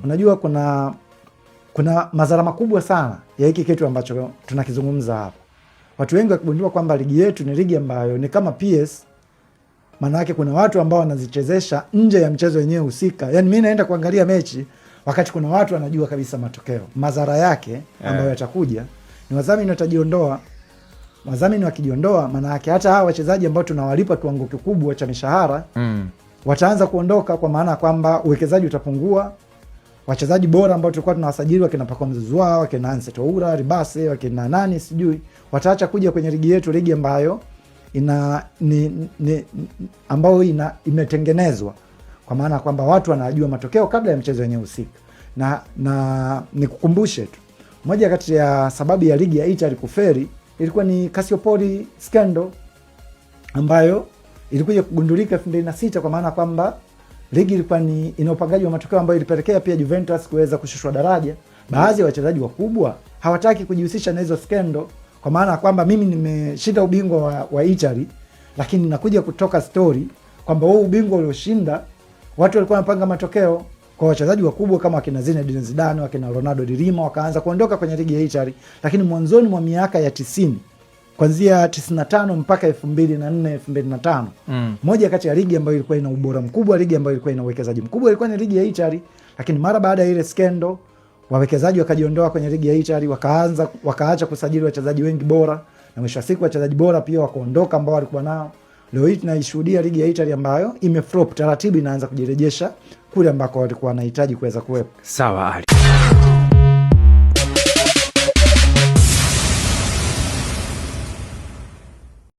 Unajua kuna madhara makubwa sana ya hiki kitu ambacho tunakizungumza hapa. Watu wengi wakigundua kwamba ligi yetu ni ligi ambayo ni kama PS, maana yake kuna watu ambao wanazichezesha nje ya mchezo wenyewe husika. Yaani mimi naenda kuangalia mechi wakati kuna watu wanajua kabisa matokeo. Madhara yake ambayo yatakuja ni wadhamini watajiondoa. Wadhamini wakijiondoa, maana yake hata hawa wachezaji ambao tunawalipa kiwango kikubwa cha mishahara wataanza kuondoka, kwa maana kwamba uwekezaji utapungua. Wachezaji bora ambao tulikuwa tunawasajili wakina Pacome Zouzoua, wakina Ansel Toura, Ribase, wakina nani sijui, wataacha kuja kwenye ligi yetu, ligi ambayo ambayo imetengenezwa kwa maana kwamba watu wanajua matokeo kabla ya mchezo wenyewe husika. Na nikukumbushe tu, moja kati ya sababu ya ligi ya Italy kuferi ilikuwa ni Calciopoli scandal ambayo ilikuja kugundulika 2006, kwa maana kwamba ligi ilikuwa ni ina upangaji wa matokeo ambayo ilipelekea pia Juventus kuweza kushushwa daraja. Baadhi ya wachezaji wakubwa hawataki kujihusisha na hizo scandal, kwa maana kwamba mimi nimeshinda ubingwa wa Italy, lakini nakuja kutoka story kwamba wewe ubingwa ulioshinda watu walikuwa wanapanga matokeo. Kwa wachezaji wakubwa kama wakina Zinedine Zidane, wakina Ronaldo di Rima wakaanza kuondoka kwenye ligi ya Italy. Lakini mwanzoni mwa miaka ya 90, kuanzia 95 mpaka 2004 2005, moja kati ya ligi ambayo ilikuwa ina ubora mkubwa, ligi ambayo ilikuwa ina uwekezaji mkubwa ilikuwa ni ligi ya Italy. Lakini mara baada ya ile scandal, wawekezaji wakajiondoa kwenye ligi ya Italy, wakaacha kusajili wachezaji wengi bora, na mwisho wa siku wachezaji bora pia wakaondoka ambao walikuwa nao. Leo hii tunaishuhudia ligi ya Italy ambayo imeflop, taratibu inaanza kujirejesha kule ambako walikuwa wanahitaji kuweza kuwepo. Sawa Ali.